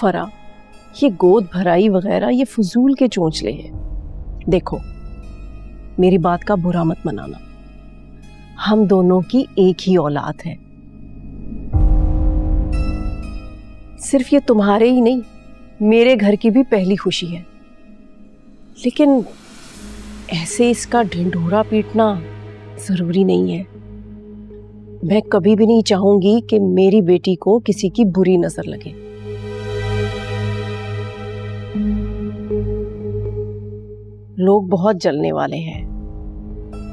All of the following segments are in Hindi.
फरा, ये गोद भराई वगैरह ये फजूल के चोंचले हैं। देखो, मेरी बात का बुरा मत मनाना, हम दोनों की एक ही औलाद है। सिर्फ ये तुम्हारे ही नहीं, मेरे घर की भी पहली खुशी है। लेकिन ऐसे इसका ढिंढोरा पीटना जरूरी नहीं है। मैं कभी भी नहीं चाहूंगी कि मेरी बेटी को किसी की बुरी नजर लगे। लोग बहुत जलने वाले हैं,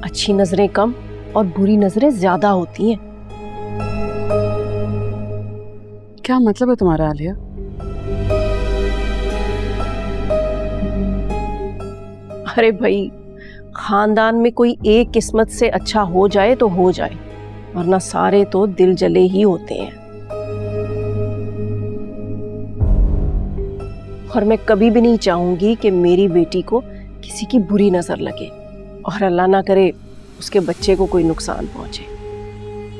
अच्छी नजरें कम और बुरी नजरें ज्यादा होती हैं। क्या मतलब है तुम्हारा आलिया? अरे भाई, खानदान में कोई एक किस्मत से अच्छा हो जाए तो हो जाए, वरना सारे तो दिल जले ही होते हैं। और मैं कभी भी नहीं चाहूंगी कि मेरी बेटी को किसी की बुरी नजर लगे और अल्लाह ना करे उसके बच्चे को कोई नुकसान पहुंचे।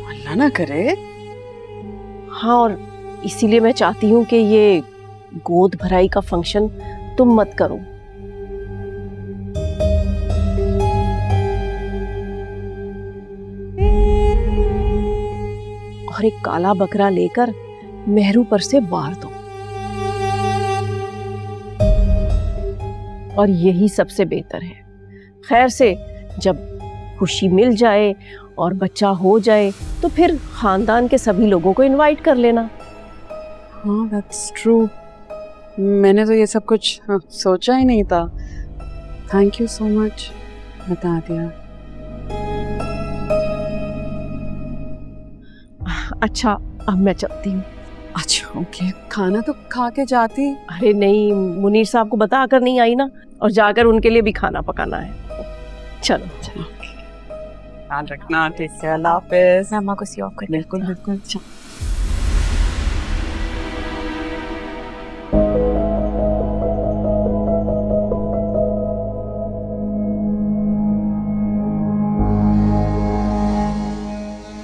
अल्लाह ना करे। हाँ, और इसीलिए मैं चाहती हूँ कि ये गोद भराई का फंक्शन तुम मत करो। और एक काला बकरा लेकर मेहरू पर से वार दो, और यही सबसे बेहतर है। खैर से जब खुशी मिल जाए और बच्चा हो जाए तो फिर खानदान के सभी लोगों को इनवाइट कर लेना। हाँ, दैट्स ट्रू। मैंने तो ये सब कुछ सोचा ही नहीं था। थैंक यू सो मच, बता दिया। अच्छा, अब मैं चलती हूँ। अच्छा ओके, खाना तो खा के जाती। अरे नहीं, मुनीर साहब को बता कर नहीं आई ना, और जाकर उनके लिए भी खाना पकाना है। चलो चलो, ध्यान रखना। ठीक है, अल्लाह हाफिज। अम्मा को सी ऑफ कर। बिल्कुल बिल्कुल।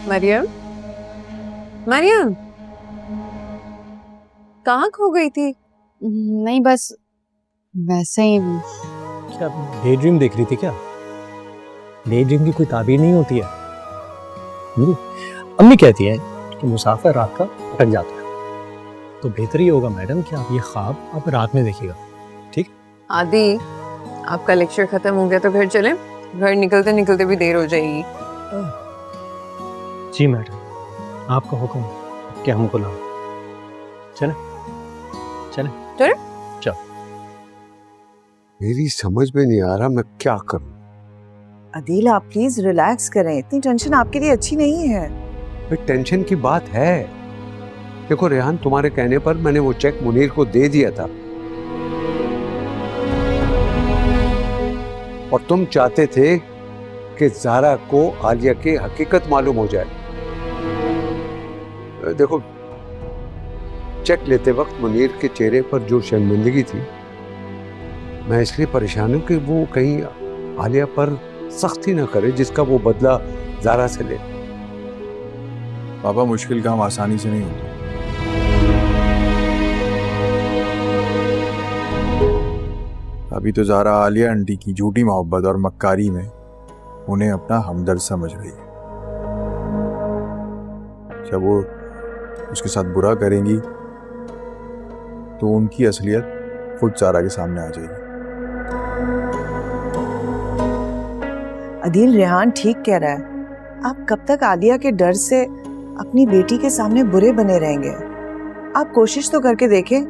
मरियम, मरियम कहाँ खो गई थी? नहीं, बस वैसे ही। क्या डे ड्रीम देख रही थी क्या? डे ड्रीम की कोई ताबीर नहीं होती है। अम्मी कहती है कि मुसाफिर रात का भटक जाता है, तो बेहतर ही होगा मैडम कि आप ये ख्वाब आप रात में देखिएगा। ठीक? आदि, आपका लेक्चर खत्म हो गया तो घर चलें? घर निकलते निकलते भी देर हो जाएगी। जी मैडम, आपका हुक्म कि हमको लाओ। चले चले चले। चलो। मेरी समझ में नहीं आ रहा मैं क्या करूं। अदील, आप प्लीज रिलैक्स करें, इतनी टेंशन आपके लिए अच्छी नहीं है। टेंशन की बात है। देखो रेहान, तुम्हारे कहने पर मैंने वो चेक मुनीर को दे दिया था, और तुम चाहते थे कि ज़ारा को आलिया की हकीकत मालूम हो जाए। देखो, चेक लेते वक्त मुनीर के चेहरे पर जो शर्मिंदगी थी, मैं इसलिए परेशान हूं कि वो कहीं आलिया पर सख्ती ना करे जिसका वो बदला ज़ारा से ले। पापा, मुश्किल काम आसानी से नहीं होता। अभी तो ज़ारा आलिया आंटी की झूठी मोहब्बत और मक्कारी में उन्हें अपना हमदर्द समझ रही है। जब वो उसके साथ बुरा करेंगी तो उनकी असलियत खुद ज़ारा के सामने आ जाएगी। अदील, रेहान ठीक कह रहा है। आप कब तक आलिया के डर से अपनी बेटी के सामने बुरे बने रहेंगे? आप कोशिश तो करके देखें।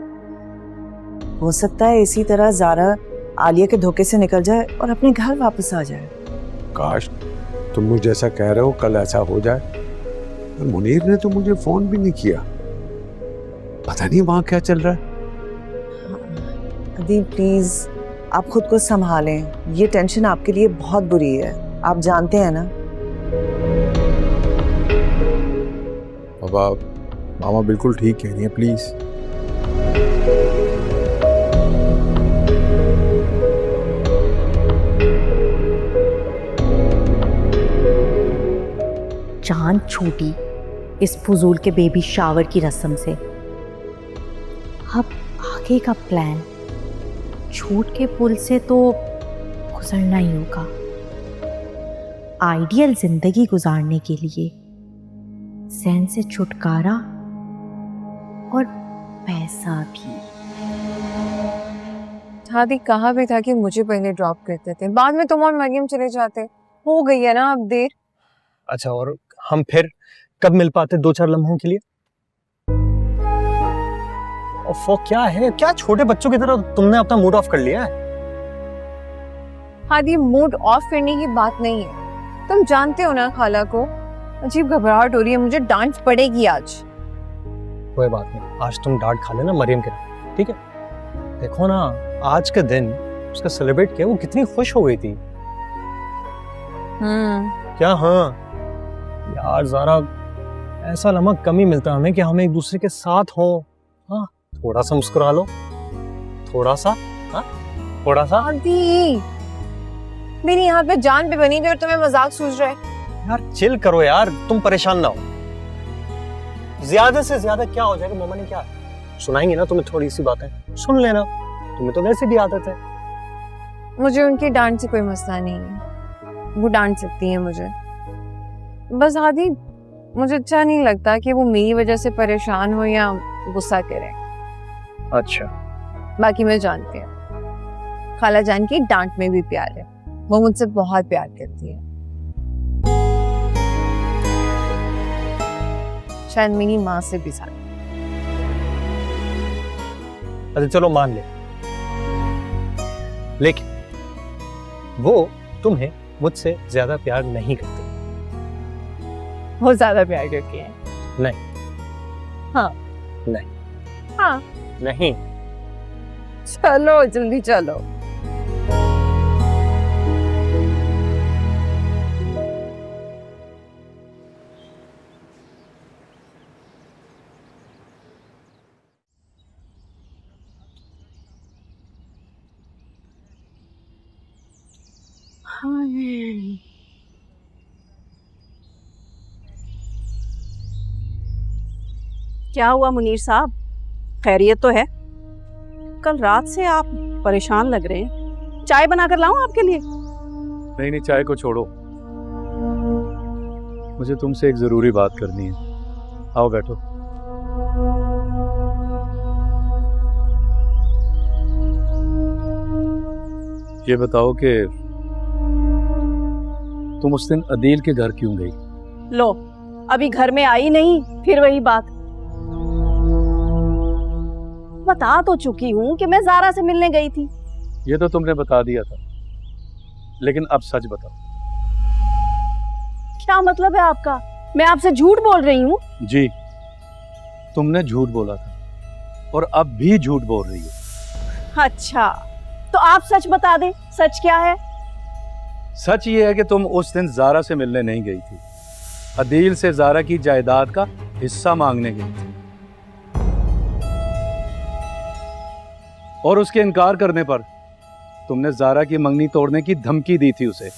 हो सकता है इसी तरह ज़ारा आलिया के धोखे से निकल जाए और अपने घर वापस आ जाए। काश तुम मुझे जैसा कह रहे हो कल ऐसा हो जाए। और मुनीर ने तो मुझे फोन भी नहीं किया, पता नहीं वहां क्या चल रहा है। अदील प्लीज, आप खुद को संभालें, ये टेंशन आपके लिए बहुत बुरी है, आप जानते हैं ना। पापा, मामा बिल्कुल ठीक कह रही हैं, प्लीज। जान छूटी इस फजूल के बेबी शावर की रस्म से। अब आगे का प्लान, छूट के पुल से तो गुजरना ही होगा। आइडियल जिंदगी गुजारने के लिए जहन से छुटकारा और पैसा भी। दादी कहा भी था कि मुझे पहले ड्रॉप करते थे, बाद में तुम और मरियम चले जाते। हो गई है ना अब देर। अच्छा, और हम फिर कब मिल पाते 2-4 लम्हों के लिए? और वो क्या है, क्या छोटे बच्चों की तरह तुमने अपना मूड ऑफ कर लिया है? दादी मूड ऑफ करने की बात नहीं है, तुम जानते हो ना खाला को अजीब घबराहट हो रही है, मुझे डांट पड़ेगी आज। कोई बात नहीं, आज तुम डांट खा लेना मरियम के, ठीक है? देखो ना, आज के दिन उसका सेलिब्रेट किया, वो कितनी खुश हो गई थी। क्या? हाँ यार ज़ारा, ऐसा लम्हा कम ही मिलता हमें कि हम एक दूसरे के साथ हों। हाँ, थोड़ा सा मुस्कुरा लो, थोड़ा सा। हाँ, थोड़ा सा। दादी मेरी यहाँ पे जान पे बनी हुई और तुम्हें मजाक सूझ रहा है। यार चिल करो यार, तुम परेशान ना हो। ज्यादा से ज्यादा क्या हो जाएगा? मम्मा ने क्या सुनाएंगे ना तुम्हें, थोड़ी सी बातें सुन लेना, तुम्हें तो वैसे भी आदत है। मुझे उनकी डांट से कोई मसला नहीं है, वो डांट सकती है मुझे। बस दादी मुझे अच्छा नहीं लगता कि वो मेरी वजह से परेशान हो या गुस्सा करे। अच्छा, बाकी मैं जानती हूँ खाला जान की डांट में भी प्यार है, वो मुझसे बहुत प्यार करती है, शायद मेरी माँ से भी ज्यादा। अच्छा चलो मान ले, लेकिन वो तुम्हें मुझसे ज्यादा प्यार नहीं करती। वो ज्यादा प्यार करती है। नहीं। हाँ। नहीं। हाँ। नहीं। चलो जल्दी चलो। क्या हुआ मुनीर साहब, खैरियत तो है? कल रात से आप परेशान लग रहे हैं, चाय बनाकर लाऊं आपके लिए? नहीं नहीं, चाय को छोड़ो, मुझे तुमसे एक जरूरी बात करनी है। आओ बैठो। ये बताओ कि तुम उस दिन अदील के घर क्यों गई? लो, अभी घर में आई नहीं, फिर वही बात। बता तो चुकी हूँ कि मैं ज़ारा से मिलने गई थी। ये तो तुमने बता दिया था, लेकिन अब सच बताओ। क्या मतलब है आपका? मैं आपसे झूठ बोल रही हूँ? जी, तुमने झूठ बोला था और अब भी झूठ बोल रही हो। अच्छा, तो आप सच बता दें, सच क्या है? सच ये है कि तुम उस दिन ज़ारा से मिलने नहीं गई थी, अदील से ज़ारा की जायदाद का हिस्सा मांगने गई थी, और उसके इनकार करने पर तुमने ज़ारा की मंगनी तोड़ने की धमकी दी थी उसे।